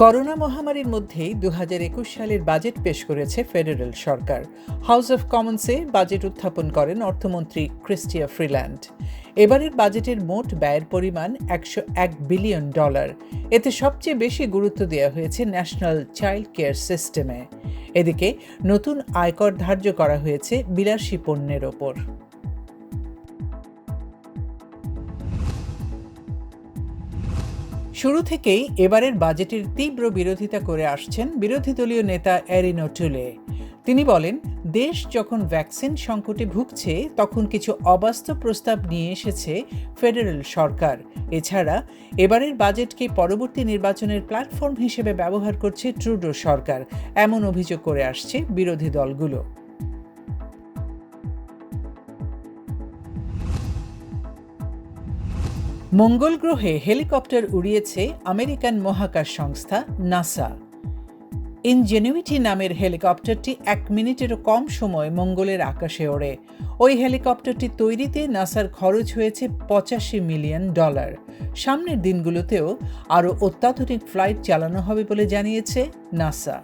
Corona মহামারীর মধ্যেই ২০২১ সালের বাজেট পেশ করেছে ফেডারেল সরকার। হাউস অব কমন্সে বাজেট উত্থাপন করেন অর্থমন্ত্রী ক্রিস্টিয়া ফ্রিল্যান্ড। এবারের বাজেটের মোট ব্যয়ের পরিমাণ $১০১ বিলিয়ন। এতে সবচেয়ে বেশি গুরুত্ব দেওয়া হয়েছে ন্যাশনাল চাইল্ড কেয়ার সিস্টেমে। এদিকে নতুন আয়কর ধার্য করা হয়েছে বিলাসী পণ্যের ওপর। শুরু থেকেই এবারের বাজেটের তীব্র বিরোধিতা করে আসছেন বিরোধী দলীয় নেতা এরিনো টুলে। তিনি বলেন, দেশ যখন ভ্যাকসিন সংকটে ভুগছে তখন কিছু অবাস্তব প্রস্তাব নিয়ে এসেছে ফেডারেল সরকার। এছাড়া এবারের বাজেটকে পরবর্তী নির্বাচনের প্ল্যাটফর্ম হিসেবে ব্যবহার করছে ট্রুডো সরকার, এমন অভিযোগ করে আসছে বিরোধী দলগুলো। মঙ্গল গ্রহে হেলিকপ্টার উড়িয়েছে আমেরিকান মহাকাশ সংস্থা নাসা। ইনজেনুইটি নামের হেলিকপ্টারটি ১ মিনিটেরও কম সময় মঙ্গলের আকাশে ওড়ে। ওই হেলিকপ্টারটি তৈরিতে নাসার খরচ হয়েছে $৮৫ মিলিয়ন। সামনের দিনগুলোতেও আরও অত্যাধুনিক ফ্লাইট চালানো হবে বলে জানিয়েছে নাসা।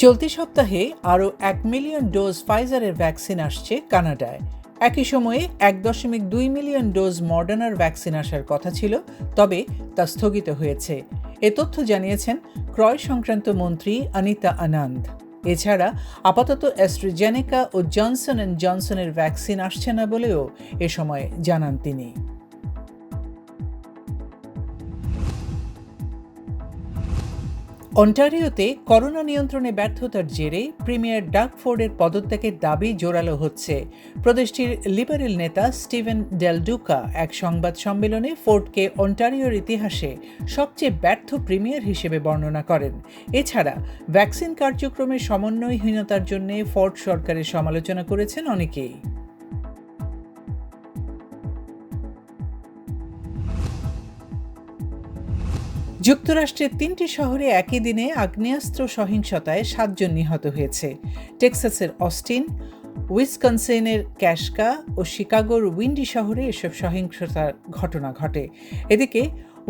চলতি সপ্তাহে আরও ১ মিলিয়ন ডোজ ফাইজারের ভ্যাকসিন আসছে কানাডায়। একই সময়ে ১.২ মিলিয়ন ডোজ মডার্নার ভ্যাকসিন আসার কথা ছিল, তবে তা স্থগিত হয়েছে। এ তথ্য জানিয়েছেন ক্রয় সংক্রান্ত মন্ত্রী অনিতা আনন্দ। এছাড়া আপাতত অ্যাস্ট্রাজেনেকা ও জনসন অ্যান্ড জনসনের ভ্যাকসিন আসছে না বলেও এ সময় জানান তিনি। অন্টারিওতে করোনা নিয়ন্ত্রণে ব্যর্থতার জেরে প্রিমিয়ার ডাগ ফোর্ডের পদত্যাগের দাবি জোরালো হচ্ছে। প্রদেশটির লিবারেল নেতা স্টিভেন ডেল ডুকা এক সংবাদ সম্মেলনে ফোর্ডকে অন্টারিওর ইতিহাসে সবচেয়ে ব্যর্থ প্রিমিয়ার হিসেবে বর্ণনা করেন। এছাড়া ভ্যাকসিন কার্যক্রমের সমন্বয়হীনতার জন্য ফোর্ড সরকারের সমালোচনা করেছেন অনেকেই। যুক্তরাষ্ট্রের ৩টি শহরে একই দিনে আগ্নেয়াস্ত্র সহিংসতায় ৭ জন নিহত হয়েছে। টেক্সাসের অস্টিন, উইসকনসিনের ক্যাশকা ও শিকাগোর উইন্ডি শহরে এসব সহিংসতার ঘটনা ঘটে। এদিকে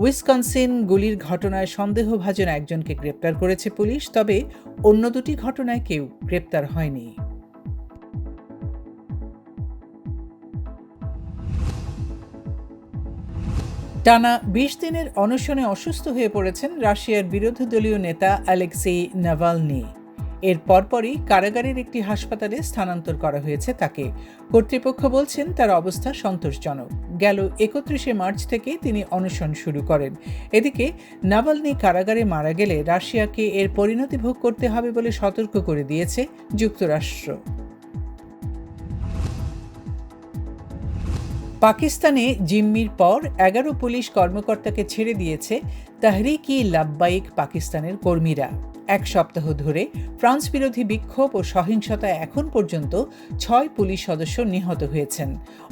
উইসকনসিন গুলির ঘটনায় সন্দেহভাজন একজনকে গ্রেপ্তার করেছে পুলিশ, তবে অন্য দুটি ঘটনায় কেউ গ্রেপ্তার হয়নি। টানা ২০ দিনের অনশনে অসুস্থ হয়ে পড়েছেন রাশিয়ার বিরোধী দলীয় নেতা অ্যালেক্সেই নাভালনি। এর পরপরই কারাগারের একটি হাসপাতালে স্থানান্তর করা হয়েছে তাকে। কর্তৃপক্ষ বলছেন তার অবস্থা সন্তোষজনক। গেল ৩১ মার্চ থেকে তিনি অনশন শুরু করেন। এদিকে নাভালনি কারাগারে মারা গেলে রাশিয়াকে এর পরিণতি ভোগ করতে হবে বলে সতর্ক করে দিয়েছে যুক্তরাষ্ট্র। পাকিস্তানে জিম্মির পর ১১ পুলিশ কর্মকর্তাকে ছেড়ে দিয়েছে তাহরিক-ই-লাব্বাইক পাকিস্তানের কর্মীরা। এক সপ্তাহ ধরে ফ্রান্স বিরোধী বিক্ষোভ ও সহিংসতায় এখন পর্যন্ত ৬ পুলিশ সদস্য নিহত হয়েছেন।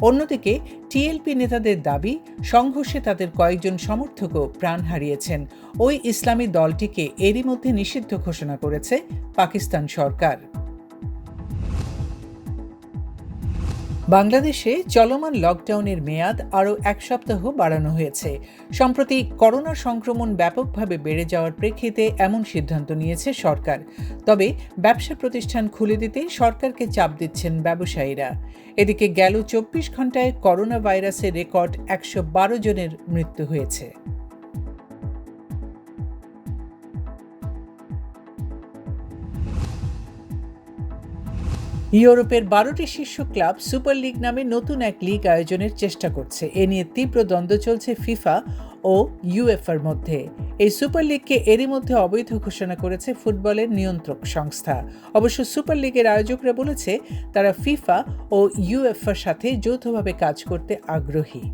অন্যদিকে টিএলপি নেতাদের দাবি, সংঘর্ষে তাদের কয়েকজন সমর্থকও প্রাণ হারিয়েছেন। ওই ইসলামী দলটিকে এরই মধ্যে নিষিদ্ধ ঘোষণা করেছে পাকিস্তান সরকার। বাংলাদেশে চলমান লকডাউনের মেয়াদ আরও ১ সপ্তাহ বাড়ানো হয়েছে। সম্প্রতি করোনা সংক্রমণ ব্যাপকভাবে বেড়ে যাওয়ার প্রেক্ষিতে এমন সিদ্ধান্ত নিয়েছে সরকার। তবে ব্যবসা প্রতিষ্ঠান খুলে দিতে সরকারকে চাপ দিচ্ছেন ব্যবসায়ীরা। এদিকে গেল ২৪ ঘন্টায় করোনা ভাইরাসের রেকর্ড ১১২ জনের মৃত্যু হয়েছে। ইউরোপের ১২টি শীর্ষ ক্লাব সুপার লিগ নামে নতুন এক লিগ আয়োজনের চেষ্টা করছে। এ নিয়ে তীব্র দ্বন্দ্ব চলছে ফিফা ও ইউএফার মধ্যে। এই সুপার লিগকে এরই মধ্যে অবৈধ ঘোষণা করেছে ফুটবলের নিয়ন্ত্রক সংস্থা। অবশ্য সুপার লিগের আয়োজকরা বলেছে তারা ফিফা ও ইউএফার সাথে যৌথভাবে কাজ করতে আগ্রহী।